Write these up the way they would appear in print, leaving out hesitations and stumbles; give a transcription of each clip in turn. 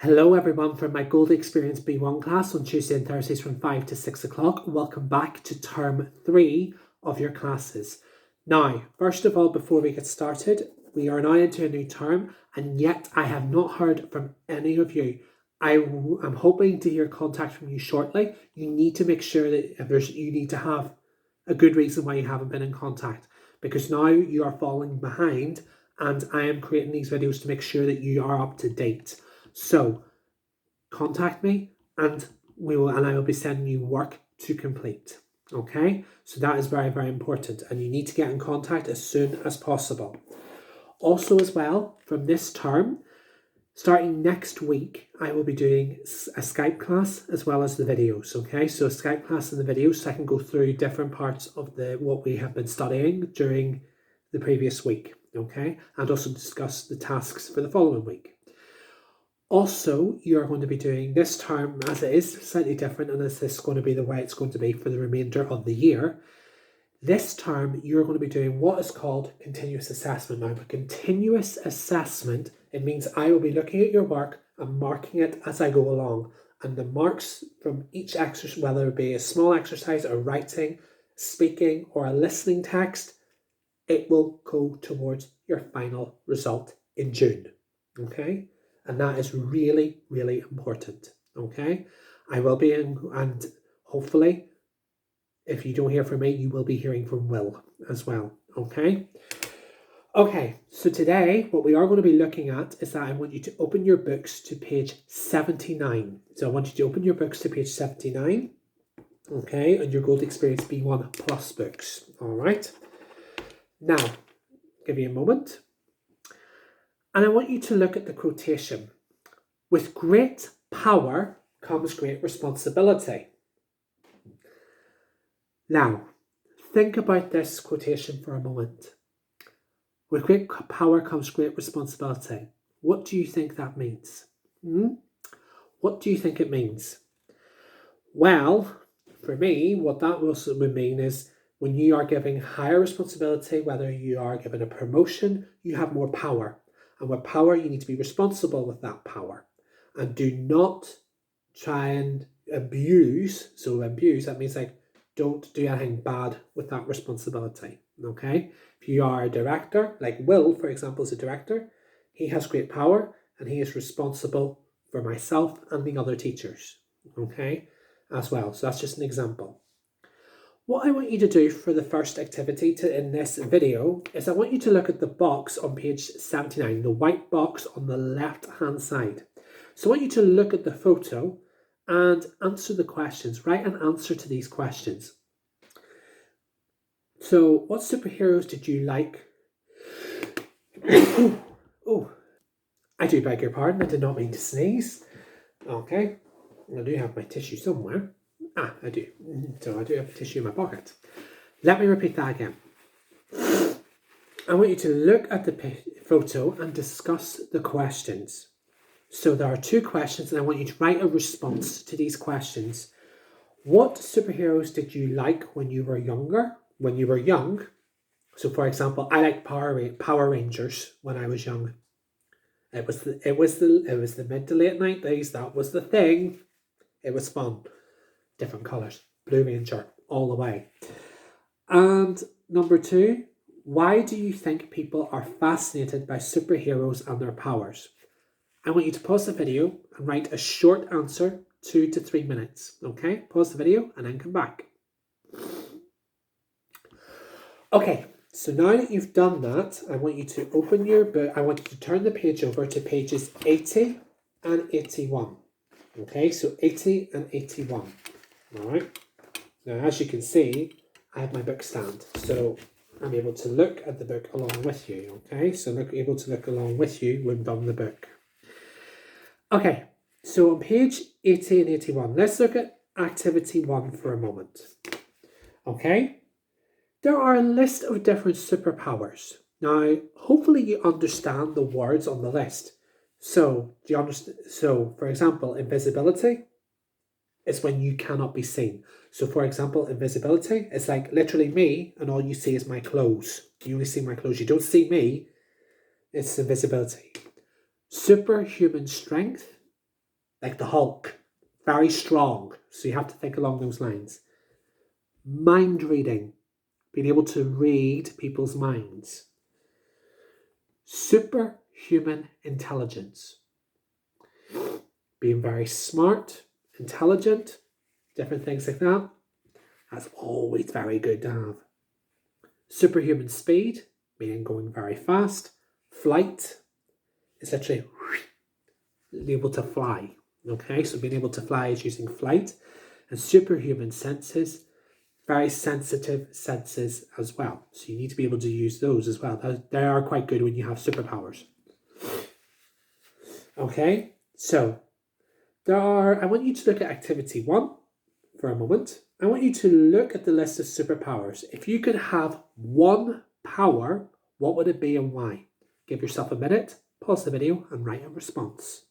Hello everyone from my Gold Experience B1 class on Tuesday and Thursdays from 5 to 6 o'clock. Welcome back to term 3 of your classes. Now, first of all, before we get started, we are now into a new term and yet I have not heard from any of you. I'm hoping to hear contact from you shortly. You need to make sure that you need to have a good reason why you haven't been in contact, because now you are falling behind and I am creating these videos to make sure that you are up to date. So contact me and I will be sending you work to complete. Okay, so that is very, very important and you need to get in contact as soon as possible. Also as well, from this term, starting next week, I will be doing a Skype class as well as the videos. Okay, so a Skype class and the videos, so I can go through different parts of what we have been studying during the previous week. Okay, and also discuss the tasks for the following week. Also, you are going to be doing this term, as it is slightly different and as this is going to be the way it's going to be for the remainder of the year. This term, you're going to be doing what is called continuous assessment. Now, for continuous assessment, it means I will be looking at your work and marking it as I go along. And the marks from each exercise, whether it be a small exercise or writing, speaking, or a listening text, it will go towards your final result in June. Okay? And that is really, really important. Okay? I will be in, and hopefully, if you don't hear from me, you will be hearing from Will as well. Okay? Okay, so today, what we are going to be looking at is that I want you to open your books to page 79. So I want you to open your books to page 79. Okay, and your Gold Experience B1 Plus books. All right? Now, give me a moment. And I want you to look at the quotation. With great power comes great responsibility. Now, think about this quotation for a moment. With great power comes great responsibility. What do you think that means? What do you think it means? Well, for me, what that also would mean is when you are given higher responsibility, whether you are given a promotion, you have more power. And with power, you need to be responsible with that power. And do not try and abuse. So abuse, that means like don't do anything bad with that responsibility. Okay? If you are a director, like Will, for example, is a director, he has great power and he is responsible for myself and the other teachers. Okay? As well. So that's just an example. What I want you to do for the first activity in this video is I want you to look at the box on page 79, the white box on the left-hand side. So I want you to look at the photo and answer the questions. Write an answer to these questions. So what superheroes did you like? Oh, I do beg your pardon. I did not mean to sneeze. Okay, I do have my tissue somewhere. I do. So I do have a tissue in my pocket. Let me repeat that again. I want you to look at the photo and discuss the questions. So there are two questions and I want you to write a response to these questions. What superheroes did you like when you were younger? When you were young. So for example, I liked Power Rangers when I was young. It was the mid to late 90s. That was the thing. It was fun. Different colours, Blue Ranger, all the way. And number 2, why do you think people are fascinated by superheroes and their powers? I want you to pause the video and write a short answer, 2 to 3 minutes. Okay, pause the video and then come back. Okay, so now that you've done that, I want you to open your book. I want you to turn the page over to pages 80 and 81. Okay, so 80 and 81. All right. Now, as you can see, I have my book stand, so I'm able to look at the book along with you. Okay, so able to look along with you when done the book. Okay, so on page 80 and 81, let's look at activity 1 for a moment. Okay, there are a list of different superpowers. Now, hopefully you understand the words on the list. So, do you understand? So, for example, invisibility. It's when you cannot be seen. So for example, invisibility, it's like literally me and all you see is my clothes. You only see my clothes. You don't see me. It's invisibility. Superhuman strength. like the Hulk, very strong. So you have to think along those lines. Mind reading, being able to read people's minds. Superhuman intelligence, being very smart, intelligent, different things like that. That's always very good to have. Superhuman speed, meaning going very fast. Flight is literally able to fly. Okay, so being able to fly is using flight. And superhuman senses, very sensitive senses as well. So you need to be able to use those as well. They are quite good when you have superpowers. Okay, so I want you to look at activity 1 for a moment. I want you to look at the list of superpowers. If you could have one power, what would it be and why? Give yourself a minute, pause the video and write a response.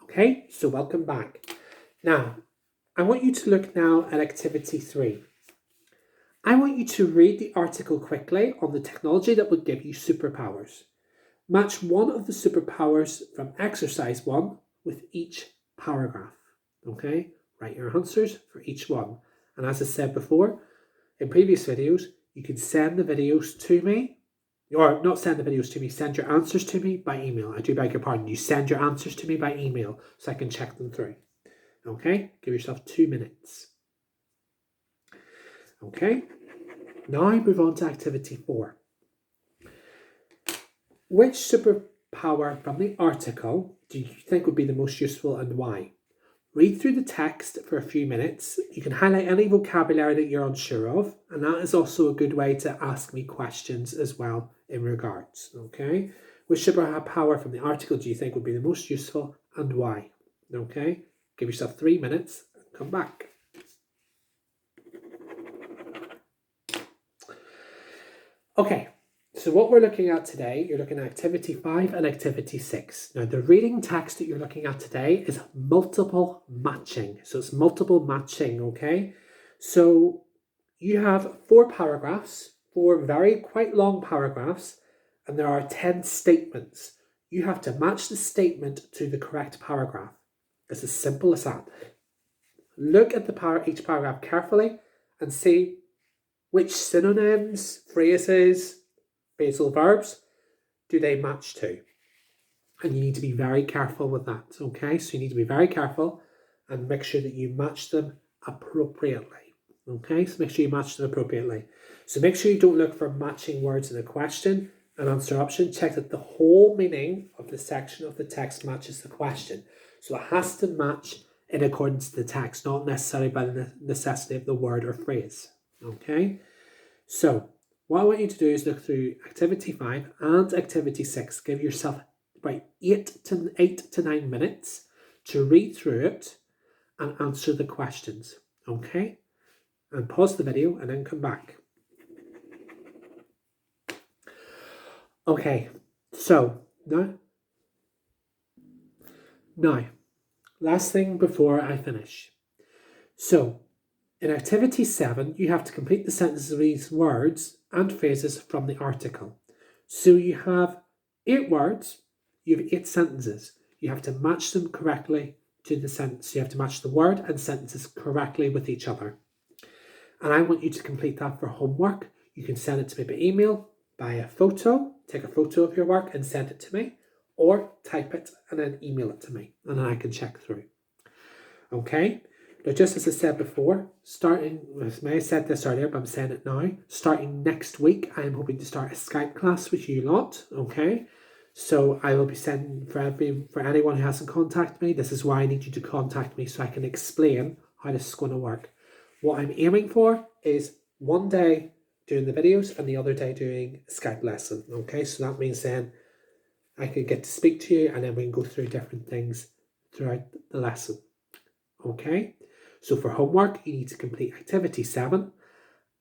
Okay, so welcome back. Now, I want you to look now at activity 3. I want you to read the article quickly on the technology that would give you superpowers. Match one of the superpowers from exercise 1 with each paragraph. Okay, write your answers for each one. And as I said before, in previous videos, you can send the videos to me, or not send the videos to me, send your answers to me by email. I do beg your pardon. You send your answers to me by email so I can check them through. Okay, give yourself 2 minutes. Okay, now I move on to activity 4. Which superpower from the article do you think would be the most useful and why? Read through the text for a few minutes. You can highlight any vocabulary that you're unsure of, and that is also a good way to ask me questions as well in regards. Okay, which superpower from the article do you think would be the most useful and why? Okay, give yourself 3 minutes and come back. Okay, so what we're looking at today, you're looking at activity 5 and activity 6. Now, the reading text that you're looking at today is multiple matching. So it's multiple matching, okay? So you have 4 paragraphs, 4 quite long paragraphs, and there are 10 statements. You have to match the statement to the correct paragraph. It's as simple as that. Look at each paragraph carefully and see which synonyms, phrases, phrasal verbs do they match to. And you need to be very careful with that, okay? So you need to be very careful and make sure that you match them appropriately, okay? So make sure you match them appropriately. So make sure you don't look for matching words in a question and answer option. Check that the whole meaning of the section of the text matches the question. So it has to match in accordance to the text, not necessarily by the necessity of the word or phrase. Okay, so what I want you to do is look through activity 5 and activity 6. Give yourself about 8 to 9 minutes to read through it and answer the questions. Okay, and pause the video and then come back. Okay, so now, last thing before I finish. So, in activity 7, you have to complete the sentences with these words and phrases from the article. So you have 8 words, you have 8 sentences. You have to match them correctly to the sentence. You have to match the word and sentences correctly with each other. And I want you to complete that for homework. You can send it to me by email, by a photo, take a photo of your work and send it to me, or type it and then email it to me, and then I can check through. Okay? Now, just as I said before, I said this earlier, but I'm saying it now, starting next week, I am hoping to start a Skype class with you lot, okay? So I will be sending, for anyone who hasn't contacted me, this is why I need you to contact me so I can explain how this is going to work. What I'm aiming for is one day doing the videos and the other day doing a Skype lesson, okay? So that means then I can get to speak to you and then we can go through different things throughout the lesson, okay? So for homework, you need to complete activity 7,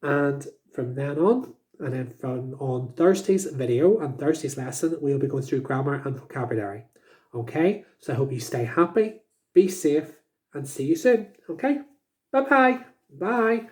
and from then on, and then from on Thursday's video and Thursday's lesson, we'll be going through grammar and vocabulary. Okay, so I hope you stay happy, be safe, and see you soon. Okay, bye-bye. Bye.